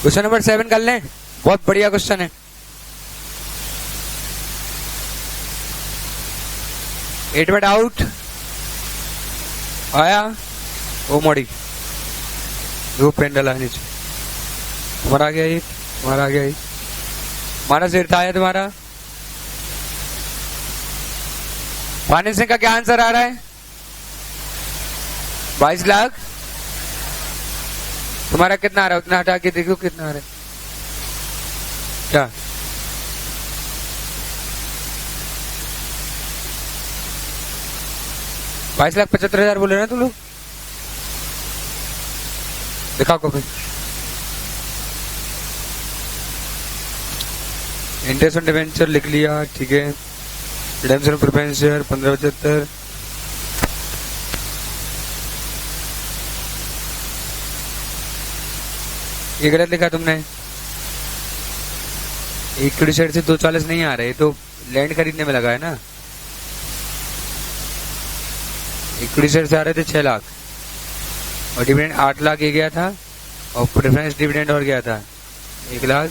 Question number 7 कर लें, बहुत बढ़िया क्वेश्चन है। 8 में डाउट आया, ओ मोड़ी दो पेन डाला नीचे, तुम्हारा आ गया ये, तुम्हारा आ गया ये, मानस तीर्थ आया तुम्हारा। मानस सिंह का क्या आंसर आ रहा है? 22 लाख। तुम्हारा कितना आ रहा है? उतना हटा के देखो कितना आ रहा है। क्या 22,75,000 बोले ना तुम लोग? दिखाओ कॉपी। इंटरेस्ट ऑन डिवेंचर लिख लिया, ठीक है। Redemption preference share 1575। ये गलत लिखा तुमने। इक्विटी शेयर से 240 नहीं आ रहे, तो लैंड खरीदने में लगा है ना। इक्विटी शेयर से आ रहे थे 6 लाख और डिविडेंड 8 लाख ये गया था और प्रेफरेंस डिविडेंड और गया था 1 लाख।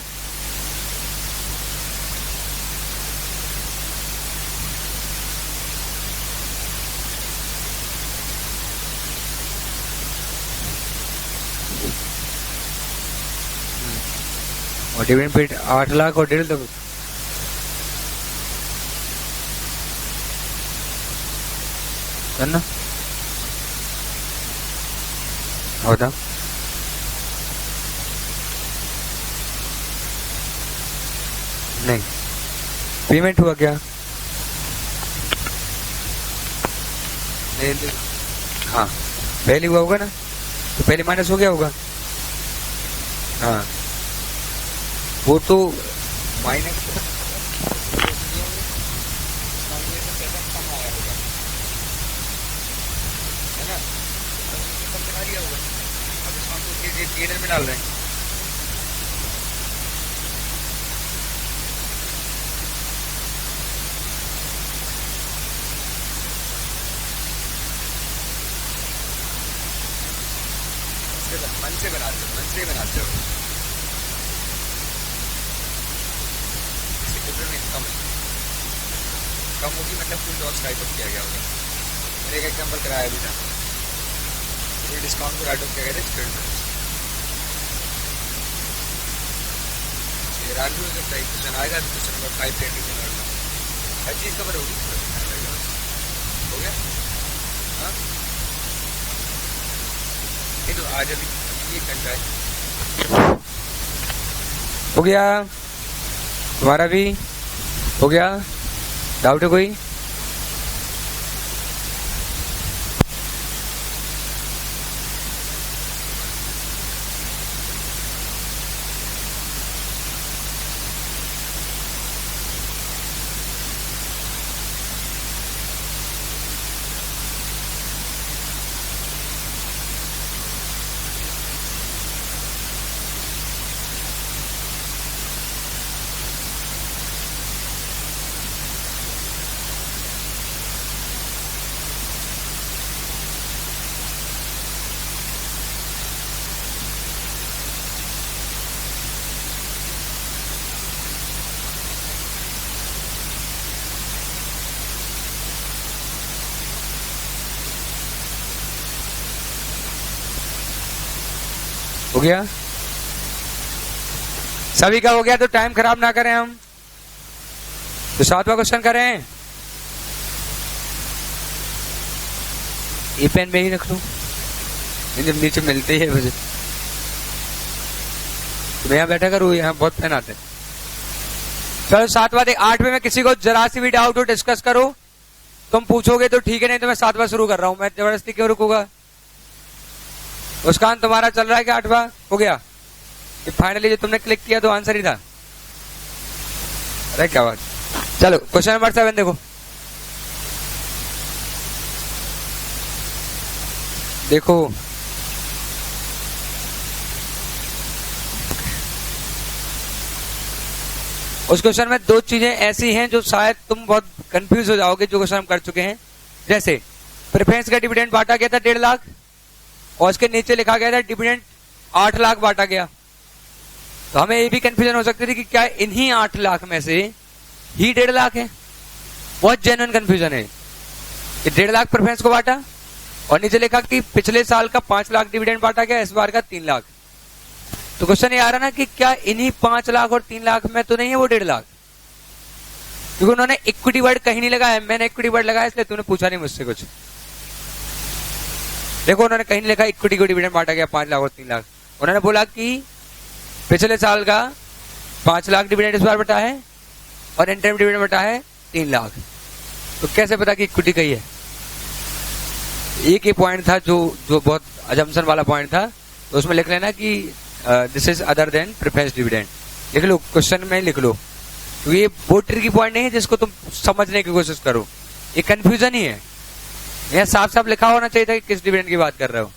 और डिविडेंड पेड 8 लाख और 1.5 लाख। करना होता नहीं। पेमेंट हुआ क्या? नहीं, हाँ पहले हुआ होगा ना, तो पहले माइनस हो गया होगा। हाँ वो तो माइनस है ना, कम दिखा दिया होगा। अब इसको हम तो में डाल रहे हैं। मन से बनाते हो कम होगी, मतलब फुल लॉस राइट ऑफ किया गया होगा। मैंने एक एग्जांपल कराया भी था, ये डिस्काउंट को राइट ऑफ किया गया था स्प्रेड में। ये रात भी हो सकता है, क्वेश्चन आएगा तो क्वेश्चन नंबर 5 10 हर चीज कवर होगी। हो गया हाँ, ये तो आज अभी 1 घंटा है। हो गया तुम्हारा भी हो गया? डाउट है कोई? हो गया सभी का? हो गया तो टाइम खराब ना करें हम, तो 7वां क्वेश्चन करें। ये पेन में ही रख लूं, जब नीचे मिलते ही मुझे, मैं यहाँ बैठा करूँ, यहाँ बहुत पेन आते हैं। चलो 7वां देख। 8वें में किसी को जरा सी भी डाउट हो डिस्कस करो, तुम पूछोगे तो ठीक है, नहीं तो मैं 7वां शुरू कर रहा हूं। मैं जबरदस्ती क्यों रुकूंगा? मुस्कान तुम्हारा चल रहा है क्या 8वां? हो गया फाइनली? जो तुमने क्लिक किया तो आंसर ही था। अरे क्या बात। चलो क्वेश्चन नंबर 7 देखो। देखो उस क्वेश्चन में 2 चीजें ऐसी हैं जो शायद तुम बहुत कंफ्यूज हो जाओगे, जो क्वेश्चन हम कर चुके हैं। जैसे प्रेफरेंस का डिविडेंड बांटा गया था 1.5 लाख और उसके नीचे लिखा गया था डिविडेंड 8 लाख बांटा गया। तो हमें ये भी कंफ्यूजन हो सकती थी कि क्या इन्हीं 8 लाख में से ही 1.5 लाख है। बहुत जेन्युइन कंफ्यूजन है कि 1.5 लाख प्रेफरेंस को बांटा और नीचे लिखा कि पिछले साल का 5 लाख डिविडेंड बांटा गया, इस बार का 3 लाख। तो क्वेश्चन ये आ रहा ना कि क्या इन्हीं 5 लाख और 3 लाख में तो नहीं है वो 1.5 लाख, क्योंकि उन्होंने इक्विटी वर्ड कहीं नहीं लगाया, मैंने इक्विटी वर्ड लगाया इसलिए तूने पूछा नहीं मुझसे कुछ। देखो उन्होंने कहीं नहीं लिखा इक्विटी को डिविडेंड बांटा गया 5 लाख और 3 लाख। उन्होंने बोला कि पिछले साल का 5 लाख डिविडेंड इस बार बटा है और इंटरम डिविडेंड बटा है 3 लाख। तो कैसे पता कि इक्विटी कही है? एक ही पॉइंट था जो बहुत अजम्पशन वाला पॉइंट था, तो उसमें लिख लेना कि this is other than preference dividend. लिख लो, क्वेश्चन में लिख लो, क्योंकि ये बहुत ट्रिकी पॉइंट नहीं है जिसको तुम समझने की कोशिश करो, ये कंफ्यूजन ही है। यहाँ साफ साफ लिखा होना चाहिए था कि किस डिविडेंड की बात कर रहे हो।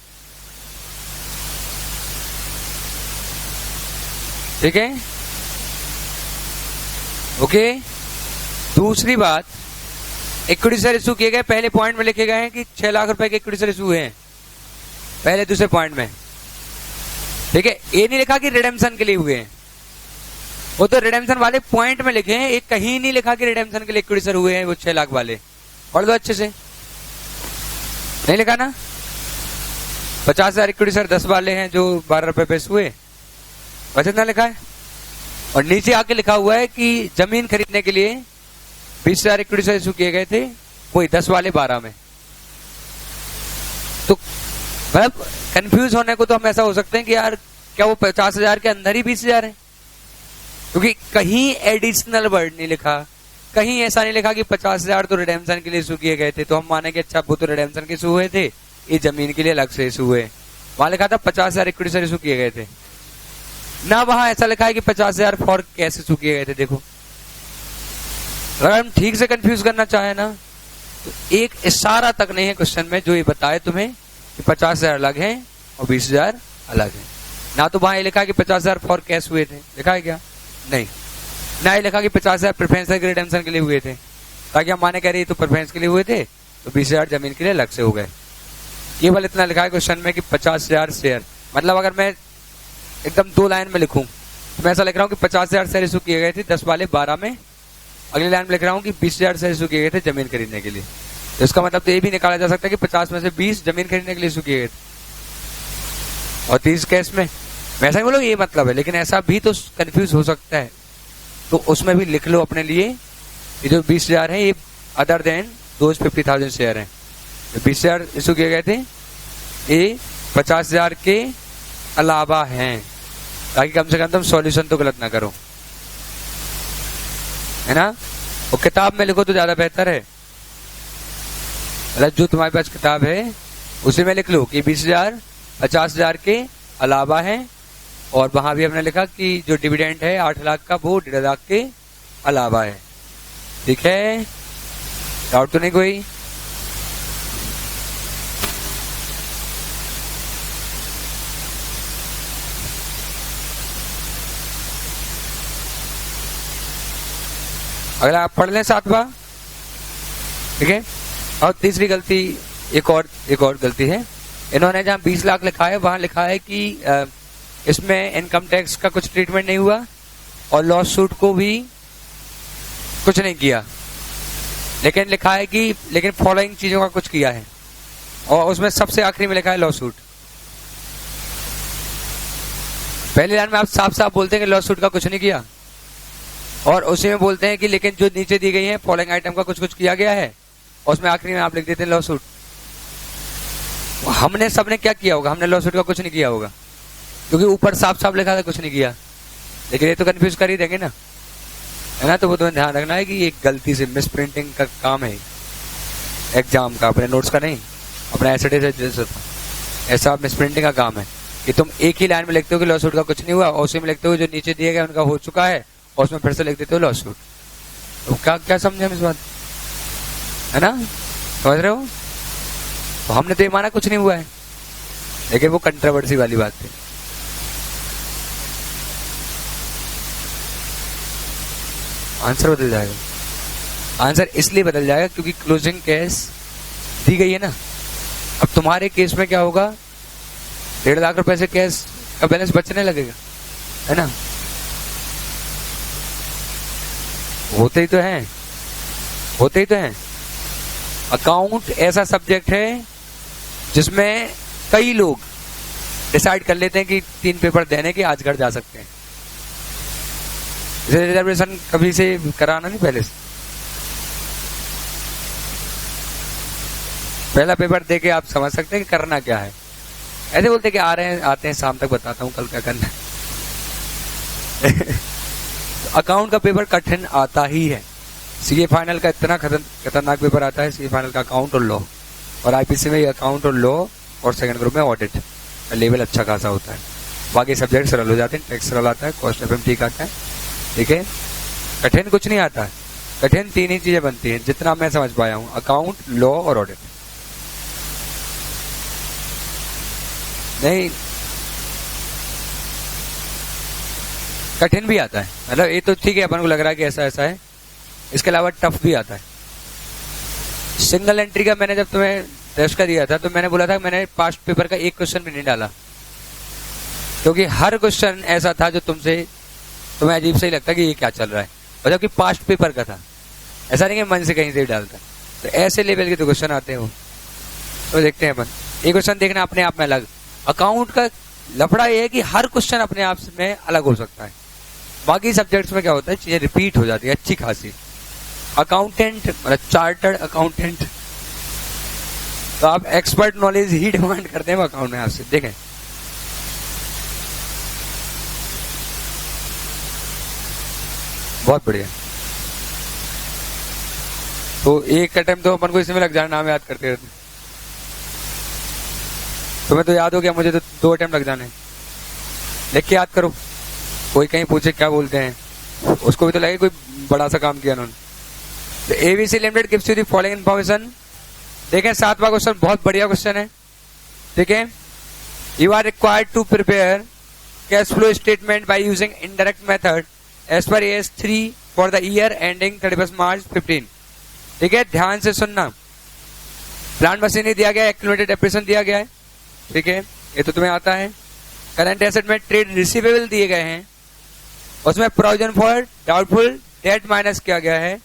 ठीक है, ओके। दूसरी बात, इक्विटी शेयर इशू किए गए, पहले पॉइंट में लिखे गए हैं कि 6 लाख रुपए के इक्विटी शेयर इशू हुए हैं, पहले दूसरे पॉइंट में। ठीक है, ये नहीं लिखा कि रिडेम्पशन के लिए हुए हैं, वो तो रिडेम्पशन वाले पॉइंट में लिखे हैं, एक कहीं नहीं लिखा कि रिडेम्पशन के लिए इक्विटी शेयर हुए हैं वो 6 लाख वाले। पढ़ दो अच्छे से, नहीं लिखा ना। 50,000 इक्विटी शेयर 10 वाले हैं जो 12 रुपए पे हुए, बचत ना लिखा है। और नीचे आके लिखा हुआ है कि जमीन खरीदने के लिए 20,000 इक्विटी शेयर इशू किए गए थे, वही 10 वाले 12 में। तो मतलब कंफ्यूज होने को तो हम ऐसा हो सकते हैं कि यार क्या वो 50,000 के अंदर ही 20,000 है, क्योंकि कहीं एडिशनल वर्ड नहीं लिखा, कहीं ऐसा नहीं लिखा कि 50,000 तो रिडेम्पशन के लिए इशू किए गए थे, तो हम माने कि अच्छा वो तो रिडेम्पशन के इशू हुए थे, ये जमीन के लिए अलग से इशू हुए। वहां लिखा था 50,000 इक्विटी शेयर इशू किए गए थे ना, वहां ऐसा लिखा है कि 50,000 फॉर कैश इशू किए गए थे। देखो, अगर हम ठीक से कंफ्यूज करना चाहे ना, तो एक इशारा तक नहीं है क्वेश्चन में जो ये बताए तुम्हें कि 50,000 अलग है और 20,000 अलग है। ना तो वहां ये लिखा कि 50,000 फॉर कैश हुए थे, लिखा है क्या? नहीं। ना ये लिखा कि 50,000 प्रेफरेंस रिडेम्पशन के लिए हुए थे, ताकि हम माने कह रही तो प्रेफरेंस के लिए हुए थे, तो 20,000 जमीन के लिए अलग से हो गए। केवल इतना लिखा है क्वेश्चन में कि 50,000 शेयर। मतलब अगर मैं एकदम 2 लाइन में लिखूं तो मैं ऐसा लिख रहा हूं कि 50,000 शेयर इशू किए गए थे 10 वाले 12 में, अगली लाइन में लिख रहा हूं कि 20,000 शेयर इशू किए गए थे जमीन खरीदने के लिए। तो इसका मतलब तो ये भी निकाला जा सकता है कि 50 में से 20 जमीन खरीदने के लिए इशू किए गए थे और 30 कैश में। मैं ऐसा ही बोलो ये मतलब है, लेकिन ऐसा भी तो कंफ्यूज हो सकता है, तो उसमें भी लिख लो अपने लिए। ये जो 20,000 है ये अदर देन दोज 50,000 शेयर है। 20,000 इशू किए गए थे, ये 50,000 के अलावा हैं, ताकि कम से कम तुम सॉल्यूशन तो गलत ना करो, है ना। वो किताब में लिखो तो ज्यादा बेहतर है, मतलब जो तुम्हारे पास किताब है उसी में लिख लो कि 20,000 50,000 के अलावा है, और वहां भी हमने लिखा कि जो डिविडेंड है 8 लाख का वो 1.5 लाख के अलावा है। ठीक है, डाउट तो नहीं कोई? अगला आप पढ़ लें 7वां। ठीक है, और तीसरी गलती, एक और गलती है, इन्होंने जहां 20 लाख लिखा है वहां लिखा है कि इसमें इनकम टैक्स का कुछ ट्रीटमेंट नहीं हुआ और लॉस सूट को भी कुछ नहीं किया, लेकिन लिखा है कि लेकिन फॉलोइंग चीजों का कुछ किया है, और उसमें सबसे आखिरी में लिखा है लॉ सूट। पहली लाइन में आप साफ साफ बोलते हैं कि लॉ सूट का कुछ नहीं किया, और उसी में बोलते हैं कि लेकिन जो नीचे दी गई है फॉलोइंग आइटम का कुछ कुछ किया गया है, और उसमें आखिरी में आप लिख देते हैं लॉ सूट। हमने सबने क्या किया होगा? हमने लॉ सूट का कुछ नहीं किया होगा, क्योंकि ऊपर साफ साफ लिखा था कुछ नहीं किया, लेकिन ये तो कंफ्यूज कर ही देंगे ना, है ना। तो वो तुम्हें ध्यान रखना है कि ये गलती से मिस प्रिंटिंग का काम है एग्जाम का, अपने नोट्स का नहीं, अपना ऐसा मिस प्रिंटिंग का काम है कि तुम एक ही लाइन में लिखते हो कि लॉ सूट का कुछ नहीं हुआ, और उसी में लिखते हो जो नीचे दिए गए उनका हो चुका है, और उसमें फिर से लिख देते हो लॉ सूट। तो क्या समझे हम इस बात, है ना, समझ रहे हो? तो हमने तो ये माना कुछ नहीं हुआ है, लेकिन वो कंट्रोवर्सी वाली बात थी। आंसर बदल जाएगा, आंसर इसलिए बदल जाएगा क्योंकि क्लोजिंग कैश दी गई है ना। अब तुम्हारे केस में क्या होगा, 1.5 लाख रुपए से कैश का बैलेंस बचने लगेगा, है ना। होते ही तो हैं, होते ही तो हैं। अकाउंट ऐसा सब्जेक्ट है जिसमें कई लोग डिसाइड कर लेते हैं कि 3 पेपर देने के आज घर जा सकते हैं। रिजर्वेशन कभी से कराना नहीं, पहले से पहला पेपर दे के आप समझ सकते हैं कि करना क्या है। ऐसे बोलते कि आ रहे हैं, आते हैं, शाम तक बताता हूं कल क्या करना है। अकाउंट का पेपर कठिन आता ही है। सीए फाइनल का इतना खतरनाक पेपर आता है, सीए फाइनल का अकाउंट और लॉ, और आईपीसी में अकाउंट और लॉ, और सेकंड ग्रुप में ऑडिट का लेवल अच्छा खासा होता है। बाकी सब्जेक्ट सरल हो जाते हैं, टैक्स सरल आता है, कॉस्ट एफएम ठीक आता है, ठीक है। कठिन कुछ नहीं आता है, कठिन 3 ही चीजें बनती हैं जितना मैं समझ पाया हूं, अकाउंट, लॉ और ऑडिट। नहीं, कठिन भी आता है, मतलब ये तो ठीक है, अपन को लग रहा है कि ऐसा ऐसा है, इसके अलावा टफ भी आता है। सिंगल एंट्री का मैंने जब तुम्हें टेस्ट का दिया था तो मैंने बोला था मैंने पास्ट पेपर का एक क्वेश्चन भी नहीं डाला, क्योंकि हर क्वेश्चन ऐसा था जो तुम्हें अजीब से ही लगता कि ये क्या चल रहा है, और जबकि पास्ट पेपर का था, ऐसा नहीं कि मन से कहीं से ही डालता। तो ऐसे लेवल के तो क्वेश्चन आते हैं वो, तो देखते हैं अपन। एक क्वेश्चन देखना अपने आप में अलग। अकाउंट का लफड़ा ये है कि हर क्वेश्चन अपने आप में अलग हो सकता है। बाकी सब्जेक्ट्स में क्या होता है, चीजें रिपीट हो जाती है अच्छी खासी। अकाउंटेंट मतलब चार्टर्ड अकाउंटेंट, तो आप एक्सपर्ट नॉलेज ही डिमांड करते हैं अकाउंट में आपसे। देखें, बहुत बढ़िया। तो एक अटेम्प्ट तो अपन को इसमें लग जाना, नाम याद करते रहते। तुम्हें तो याद हो गया, मुझे तो 2 अटेम्प्ट लग जाने। लिख के याद करो, कोई कहीं पूछे क्या बोलते हैं, उसको भी तो लगे कोई बड़ा सा काम किया उन्होंने। ABC limited gives you the following information. देखें 7वां क्वेश्चन बहुत बढ़िया क्वेश्चन है, ठीक है। You are required to prepare cash flow statement by using indirect method as per AS 3 for the year ending 31 March 15। ठीक है, ध्यान से सुनना। प्लांट मशीनरी दिया गया है, एक्यूमुलेटेड डेप्रिसिएशन दिया गया है, ठीक है, ये तो तुम्हें आता है। करंट एसेट में ट्रेड रिसीवेबल दिए गए हैं, उसमें provision for doubtful date minus किया गया है,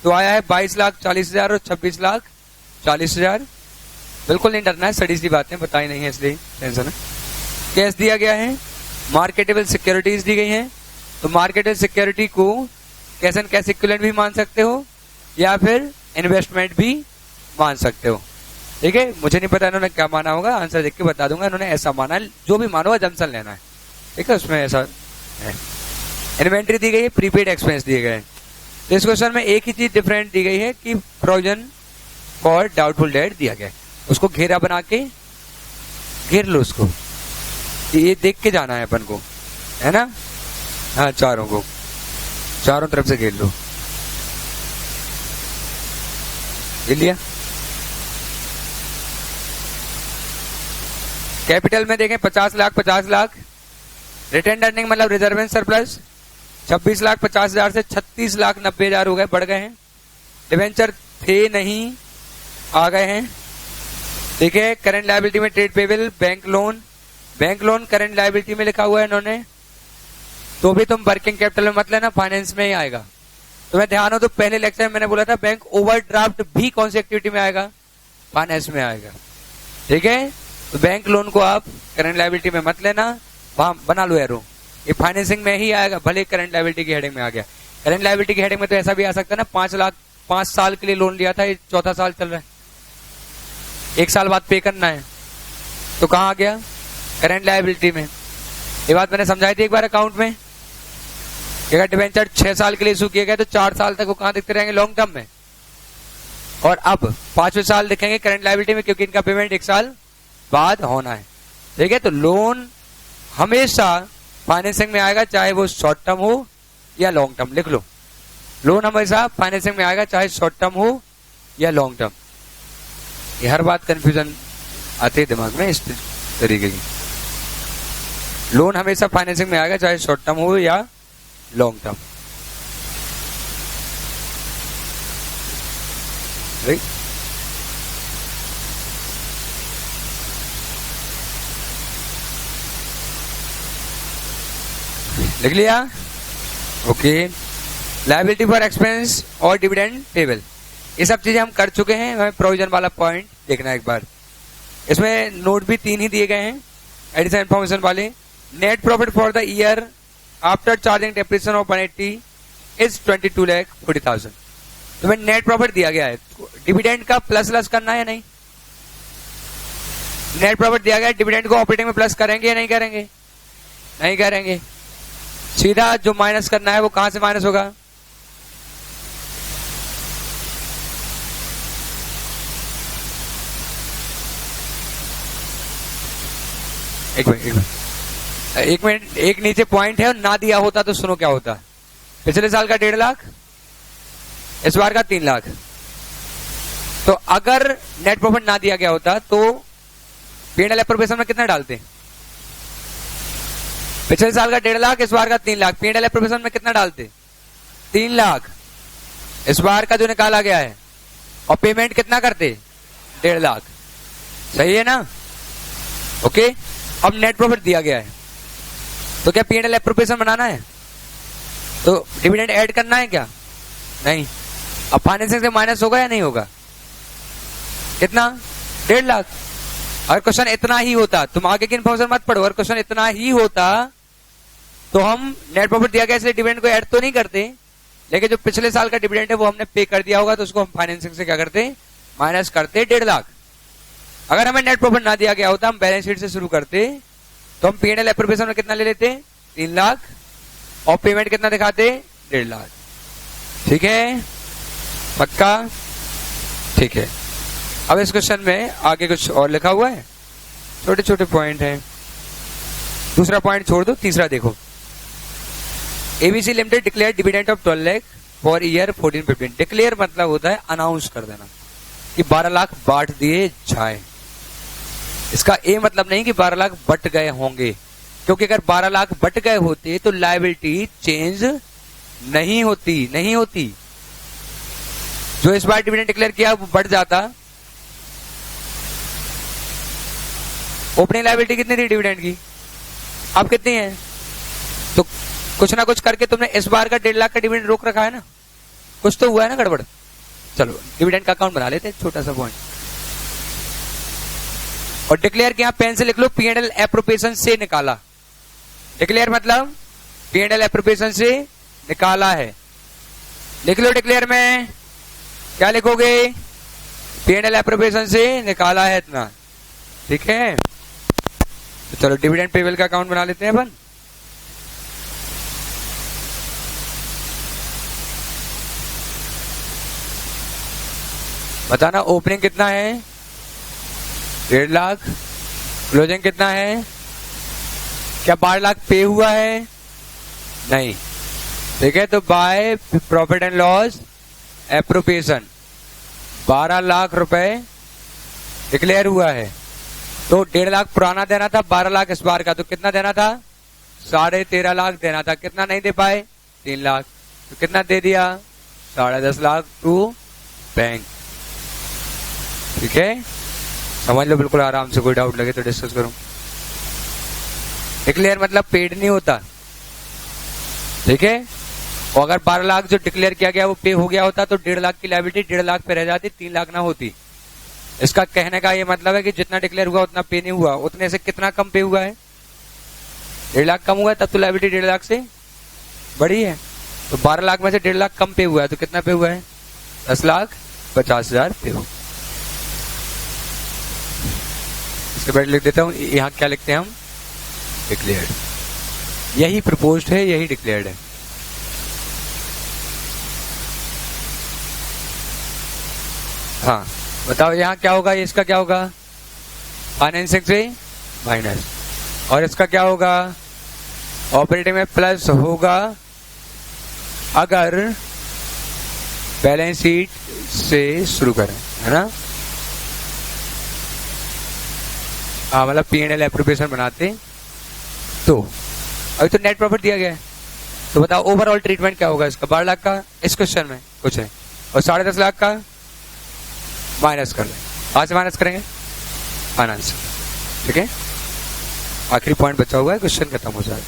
तो आया है 22,40,000 और 26,40,000। बिल्कुल नहीं डरना है, सड़ी सी बातें बताई नहीं है इसलिए टेंशन है। कैश दिया गया है, मार्केटेबल सिक्योरिटीज दी गई हैं, तो मार्केटेबल सिक्योरिटी को कैश एंड कैश इक्विवेलेंट भी मान सकते हो या फिर इन्वेस्टमेंट भी मान सकते हो, ठीक है। मुझे नहीं पता इन्होंने क्या माना होगा, आंसर देख के बता दूंगा। इन्होंने ऐसा माना है, जो भी मानो जमसन लेना है, ठीक है, उसमें ऐसा है। इन्वेंट्री दी गई है, प्रीपेड एक्सपेंस दिए गए हैं। इस क्वेश्चन में एक ही चीज डिफरेंट दी गई है कि प्रोविजन फॉर डाउटफुल डेट दिया गया है, उसको घेरा बना के घेर लो उसको, ये देख के जाना है अपन को, है ना। हाँ, चारों को चारों तरफ से घेर लो, घेर लिया। कैपिटल में देखें 50 लाख 50 लाख, रिटेन अर्निंग मतलब रिजर्वेशन सरप्लस 26,50,000 से 36,90,000 हो गए, बढ़ गए हैं। डिवेंचर थे नहीं, आ गए हैं, ठीक है। करंट लायबिलिटी में trade payable, bank loan current liability में लिखा हुआ है इन्होंने, तो भी तुम वर्किंग कैपिटल में मत लेना, फाइनेंस में ही आएगा। तुम्हें ध्यान हो तो पहले लेक्चर में मैंने बोला था बैंक ओवरड्राफ्ट भी कौन सी एक्टिविटी में आएगा, फाइनेंस में आएगा, ठीक है। तो बैंक लोन को आप करंट लायबिलिटी में मत लेना, वहां बना लो एरो, ये फाइनेंसिंग में ही आएगा, भले करंट लायबिलिटी की हेडिंग में आ गया। करंट लायबिलिटी की हेडिंग में तो ऐसा भी आ सकता है ना, 5 लाख 5 साल के लिए लोन लिया था, ये 4था साल चल रहा है, 1 साल बाद पे करना है, तो कहां आ गया, करंट लायबिलिटी में। ये बात मैंने समझाई थी एक बार अकाउंट में, अगर डिवेंचर 6 साल के लिए इशू किए गए तो 4 साल तक वो कहां दिखते रहेंगे, लॉन्ग टर्म में, और अब 5वें साल दिखेंगे करंट लायबिलिटी में, क्योंकि इनका पेमेंट 1 साल बाद होना है, ठीक है। तो लोन हमेशा फाइनेंसिंग में आएगा, चाहे वो शॉर्ट टर्म हो या लॉन्ग टर्म, लिख लो। लोन हमेशा फाइनेंसिंग में आएगा, चाहे शॉर्ट टर्म हो या लॉन्ग टर्म। ये हर बात कंफ्यूजन आती है दिमाग में इस तरीके की। लोन हमेशा फाइनेंसिंग में आएगा, चाहे शॉर्ट टर्म हो या लॉन्ग टर्म, राइट। लिख लिया, ओके। लायबिलिटी फॉर एक्सपेंस और डिविडेंड पेबल, ये सब चीजें हम कर चुके हैं। हमें प्रोविजन वाला पॉइंट देखना है एक बार। इसमें नोट भी 3 ही दिए गए हैं एडिशन इन्फॉर्मेशन वाले। Net profit for the year after charging depreciation of 180 is 22,40,000। तो हमें नेट प्रॉफिट दिया गया है, डिविडेंड का प्लस लेस करना है या नहीं? नेट प्रॉफिट दिया गया है, डिविडेंड को ऑपरेटिंग में प्लस करेंगे या नहीं करेंगे? नहीं करेंगे। सीधा जो माइनस करना है वो कहां से माइनस होगा? एक मिनट, एक नीचे पॉइंट है और ना दिया होता तो सुनो क्या होता। पिछले साल का 1.5 लाख, इस बार का 3 लाख। तो अगर नेट प्रॉफिट ना दिया गया होता तो P&L एप्रोप्रिएशन में कितना डालते? पिछले साल का 1.5 लाख, इस बार का 3 लाख। P&L एप्रोप्रिएशन में कितना डालते? 3 लाख। इस बार का जो निकाला गया है और पेमेंट कितना करते? 1.5 लाख। सही है ना? ओके। अब नेट प्रॉफिट दिया गया है तो क्या P&L एप्रोप्रिएशन बनाना है? तो डिविडेंड ऐड करना है क्या? नहीं। अब फाइनेंसिंग से माइनस होगा या नहीं होगा? कितना? 1.5 लाख। अगर क्वेश्चन इतना ही होता, तुम आगे की इन्फॉर्मेशन मत पढ़ो, अगर क्वेश्चन इतना ही होता तो हम नेट प्रॉफिट दिया गया इसलिए डिविडेंड को ऐड तो नहीं करते, लेकिन जो पिछले साल का डिविडेंड है वो हमने पे कर दिया होगा तो उसको हम फाइनेंसिंग से क्या करते? माइनस करते 1.5 लाख। अगर हमें नेट प्रॉफिट ना दिया गया होता, हम बैलेंस शीट से शुरू करते तो हम P&L एप्रोप्रिएशन में कितना ले लेते? 3 लाख और पेमेंट कितना दिखाते? 1.5 लाख। ठीक है? पक्का? ठीक है। अब इस क्वेश्चन में आगे कुछ और लिखा हुआ है, छोटे छोटे पॉइंट हैं। दूसरा पॉइंट छोड़ दो, तीसरा देखो। ABC limited declare dividend of 12 lakh for year 14-15। Declare मतलब होता है अनाउंस कर देना कि 12 लाख बांट दिए जाए। इसका ए मतलब नहीं कि 12 लाख बट गए होंगे, क्योंकि अगर 12 लाख बट गए होते तो लायबिलिटी चेंज नहीं होती। जो इस बार डिविडेंड डिक्लेयर किया वो बढ़ जाता। ओपनिंग लायबिलिटी कितनी थी डिविडेंड की, अब कितनी है? तो कुछ ना कुछ करके तुमने इस बार का 1.5 लाख का डिविडेंड रोक रखा है ना, कुछ तो हुआ है ना गड़बड़। चलो डिविडेंड का अकाउंट बना लेते हैं, छोटा सा पॉइंट। और डिक्लेयर किया, पेन से लिख लो, P&L एप्रोप्रिएशन से निकाला। डिक्लेयर मतलब P&L एप्रोप्रिएशन से निकाला है। लिख लो डिक्लेयर में क्या लिखोगे? P&L एप्रोप्रिएशन से निकाला है इतना। ठीक है, तो चलो डिविडेंड पेबल का अकाउंट बना लेते हैं अपन। बताना ओपनिंग कितना है? 1.5 लाख। क्लोजिंग कितना है? क्या 12 लाख पे हुआ है? नहीं। ठीक है, तो by profit and loss appropriation 12 lakh रुपए डिक्लेयर हुआ है। तो 1.5 लाख पुराना देना था, 12 लाख इस बार का, तो कितना देना था? 13.5 लाख देना था। कितना नहीं दे पाए? 3 लाख। तो कितना दे दिया? 10.5 लाख टू बैंक। ठीक है, समझ लो बिल्कुल आराम से, कोई डाउट लगे तो डिस्कस करूं। डिक्लेयर मतलब पेड नहीं होता। ठीक है, और अगर 12 लाख जो डिक्लेयर किया गया वो पे हो गया होता तो 1.5 लाख की लायबिलिटी 1.5 लाख पे रह जाती, 3 लाख ना होती। इसका कहने का ये मतलब है कि जितना डिक्लेयर हुआ उतना पे नहीं हुआ, उतने से कितना कम पे हुआ है? 1.5 लाख कम हुआ है, तब तो लायबिलिटी 1.5 लाख से बड़ी है। तो 12 लाख में से 1.5 लाख कम पे हुआ है, तो कितना पे हुआ है? 10,50,000 पे हुआ। इसके बाद लिख देता हूं, यहां क्या लिखते हैं हम? डिक्लेयर्ड। यही प्रपोज्ड है, यही डिक्लेयर्ड है। हाँ बताओ यहां क्या होगा? इसका क्या होगा? फाइनेंसिंग से माइनस। और इसका क्या होगा? ऑपरेटिंग में प्लस होगा अगर बैलेंस शीट से शुरू करें, है ना? हाँ, मतलब P&L एप्रोप्रिएशन बनाते तो। अभी तो नेट प्रॉफिट दिया गया है, तो बताओ ओवरऑल ट्रीटमेंट क्या होगा इसका? 12 लाख का इस क्वेश्चन में कुछ है, और 10.5 लाख का माइनस कर लें। आज से माइनस करेंगे फाइनेंस। ठीक है, आखिरी पॉइंट बचा हुआ है, क्वेश्चन खत्म हो जाएगा।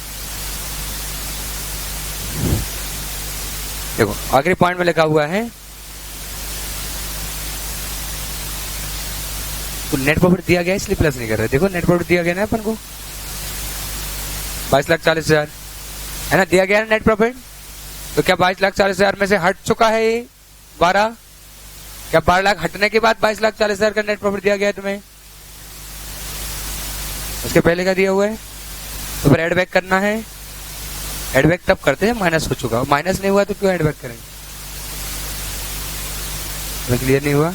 देखो आखिरी पॉइंट में लिखा हुआ है तो नेट प्रॉफिट दिया गया इसलिए प्लस नहीं कर रहे। देखो नेट प्रॉफिट दिया गया ना अपन को 22,40,000 है ना, दिया गया ना नेट प्रॉफिट। तो क्या 22,40,000 में से हट चुका है ये 12? क्या 12 लाख हटने के बाद 22,40,000 का नेट प्रॉफिट दिया गया है तुम्हें? उसके पहले का दिया हुआ है तो फिर एडबैक करना है। एडबैक तब करते हैं माइनस हो चुका, माइनस नहीं हुआ तो क्यों एडबैक करेंगे? क्लियर नहीं हुआ?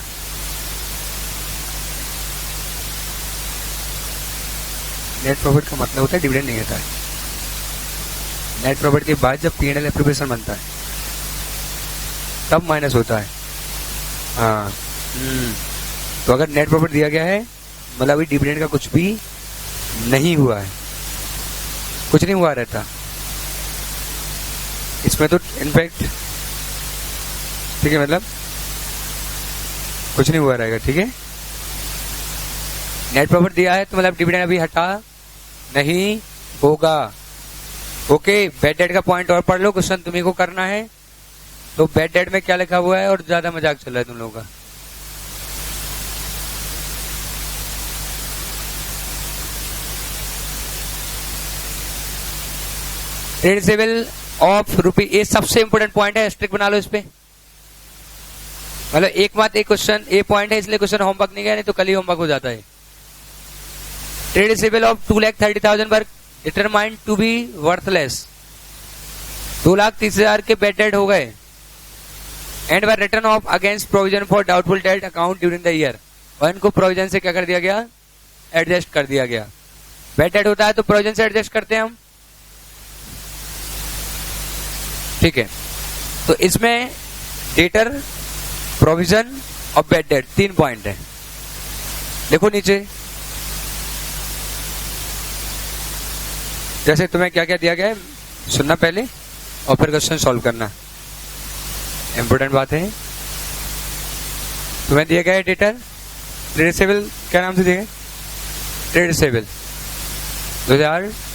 नेट प्रॉफिट का मतलब होता है डिविडेंड नहीं होता है। नेट प्रॉफिट के बाद जब P&L एप्लीकेशन बनता है तब माइनस होता है। हाँ तो अगर नेट प्रॉफिट दिया गया है मतलब अभी डिविडेंड का कुछ भी नहीं हुआ है, कुछ नहीं हुआ रहता इसमें तो इनफैक्ट, ठीक है, मतलब कुछ नहीं हुआ रहेगा। ठीक है, नेट प्रॉफिट दिया है तो मतलब डिविडेंड अभी हटा नहीं होगा। ओके, बैड डेट का पॉइंट और पढ़ लो, क्वेश्चन तुम्ही को करना है। तो बैड डेट में क्या लिखा हुआ है और ज्यादा मजाक चल रहा है तुम लोगों का। ट्रेड रिसीवेबल ऑफ रुपी, ये सबसे इंपोर्टेंट पॉइंट है, स्ट्रिक बना लो इस पे। मतलब एक क्वेश्चन ए पॉइंट है इसलिए क्वेश्चन होमवर्क नहीं गया, नहीं तो कल ही होमवर्क हो जाता है। ट्रेड रिसीवेबल ऑफ 2,30,000 पर डिटरमाइंड टू बी वर्थलेस, 2,30,000 के बैड डेट हो गए and by return of against provision for doubtful debt account during the year. और इनको प्रोविजन से क्या कर दिया गया? एडजस्ट कर दिया गया। बैड डेट होता है तो प्रोविजन से एडजस्ट करते हैं हम। ठीक है, तो इसमें डेटर, प्रोविजन और बैड डेट 3 पॉइंट है। देखो नीचे जैसे तुम्हें क्या क्या दिया गया है सुनना पहले और फिर क्वेश्चन सॉल्व करना, इंपोर्टेंट बात है। तुम्हें दिया गया है डेटर, ट्रेड रिसीवेबल क्या नाम से दिया गया? Trade receivable